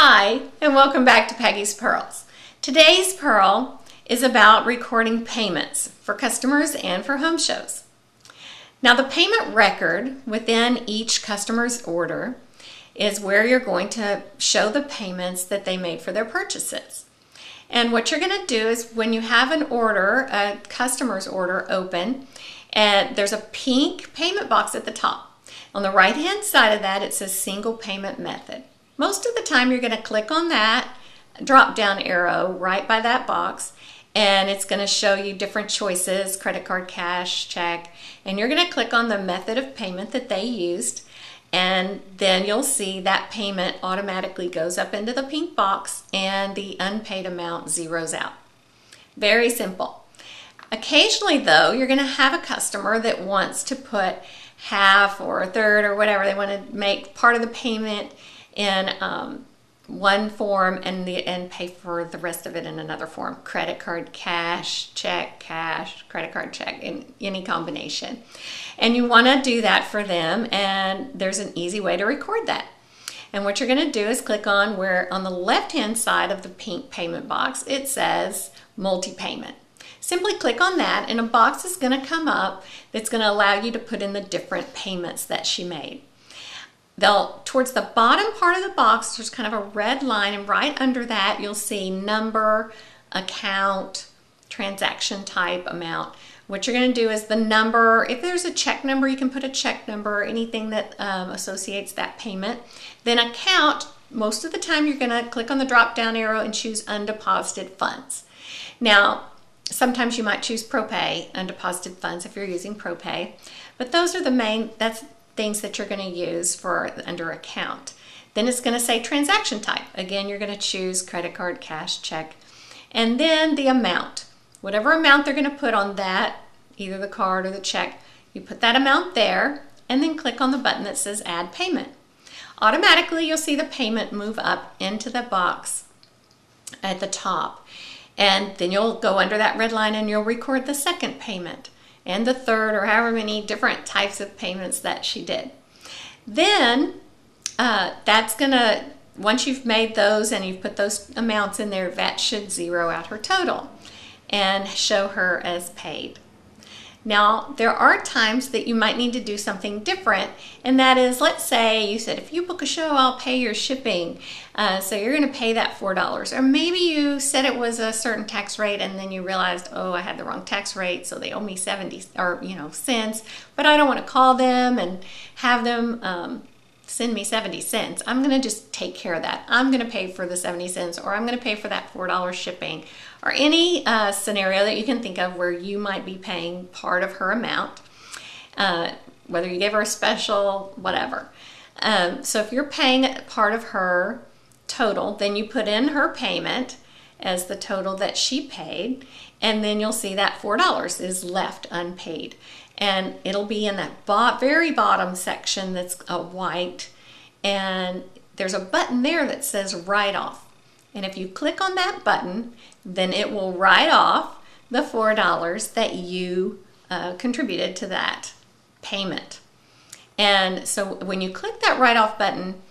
Hi, and welcome back to Peggy's Pearls. Today's pearl is about recording payments for customers and for home shows. Now, the payment record within each customer's order is where you're going to show the payments that they made for their purchases. And what you're going to do is when you have an order, a customer's order open, and there's a pink payment box at the top. On the right-hand side of that, it says single payment method. Most of the time you're going to click on that drop-down arrow right by that box, and it's going to show you different choices, credit card, cash, check, and you're going to click on the method of payment that they used, and then you'll see that payment automatically goes up into the pink box and the unpaid amount zeroes out. Very simple. Occasionally though, you're going to have a customer that wants to put half or a third or whatever. They want to make part of the payment in one form and pay for the rest of it in another form. Credit card, cash, credit card, check, in any combination. And you want to do that for them, and there's an easy way to record that. And what you're going to do is click on where on the left-hand side of the pink payment box it says multi-payment. Simply click on that and a box is going to come up that's going to allow you to put in the different payments that she made. Towards the bottom part of the box, there's kind of a red line, and right under that you'll see number, account, transaction type, amount. What you're going to do is the number, if there's a check number, you can put a check number, anything that associates that payment. Then account, most of the time you're going to click on the drop down arrow and choose undeposited funds. Now, sometimes you might choose ProPay, undeposited funds, if you're using ProPay, but those are the main, that's things that you're going to use for under account. Then it's going to say transaction type. Again, you're going to choose credit card, cash, check, and then the amount. Whatever amount they're going to put on that, either the card or the check, you put that amount there and then click on the button that says add payment. Automatically, you'll see the payment move up into the box at the top. And then you'll go under that red line and you'll record the second payment and the third, or however many different types of payments that she did. Then that's gonna, once you've made those and you've put those amounts in there, that should zero out her total and show her as paid. Now, there are times that you might need to do something different, and that is, let's say you said, if you book a show, I'll pay your shipping. So you're going to pay that $4. Or maybe you said it was a certain tax rate, and then you realized, oh, I had the wrong tax rate, so they owe me 70 or cents, but I don't want to call them and have them send me 70 cents. I'm going to just take care of that. I'm going to pay for the 70 cents, or I'm going to pay for that $4 shipping, or any scenario that you can think of where you might be paying part of her amount, whether you gave her a special, whatever. So if you're paying part of her total, then you put in her payment as the total that she paid, and then you'll see that $4 is left unpaid. And it'll be in that very bottom section that's white, and there's a button there that says write off. And if you click on that button, then it will write off the $4 that you contributed to that payment. And so when you click that write off button,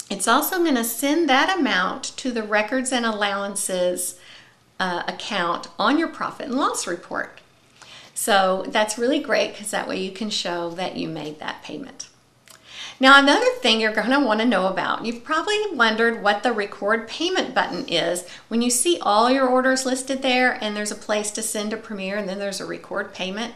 it's also going to send that amount to the records and allowances account on your profit and loss report. So that's really great, because that way you can show that you made that payment. Now, another thing you're going to want to know about, you've probably wondered what the record payment button is. When you see all your orders listed there and there's a place to send to Premier and then there's a record payment,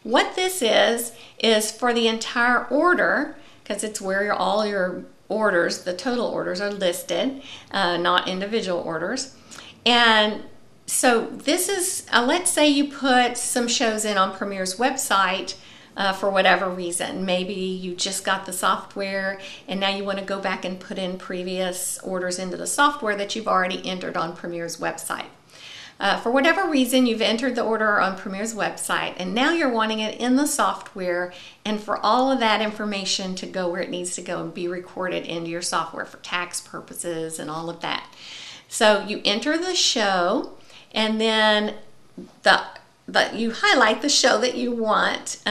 what this is for the entire order, because it's where all your orders, the total orders, are listed, not individual orders. And so this is, let's say you put some shows in on Premier's website for whatever reason. Maybe you just got the software and now you want to go back and put in previous orders into the software that you've already entered on Premier's website. For whatever reason, you've entered the order on Premier's website and now you're wanting it in the software, and for all of that information to go where it needs to go and be recorded into your software for tax purposes and all of that. So you enter the show, and then you highlight the show that you want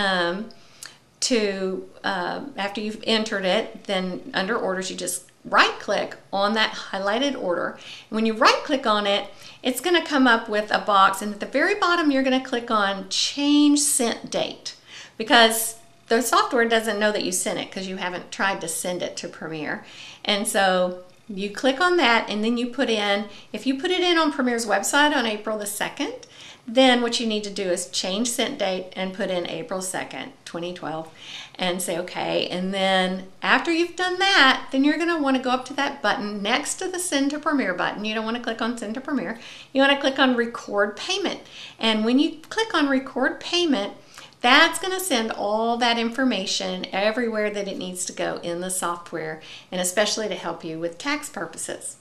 to, after you've entered it, then under orders you just right click on that highlighted order. And when you right click on it, it's going to come up with a box, and at the very bottom you're going to click on change sent date, because the software doesn't know that you sent it because you haven't tried to send it to Premiere. And so you click on that, and then you put in, if you put it in on Premiere's website on April the 2nd, then what you need to do is change sent date and put in April 2nd, 2012, and say okay. And then after you've done that, then you're going to want to go up to that button next to the Send to Premiere button. You don't want to click on Send to Premiere. You want to click on Record Payment. And when you click on Record Payment, that's going to send all that information everywhere that it needs to go in the software, and especially to help you with tax purposes.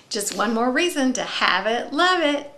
Just one more reason to have it, love it.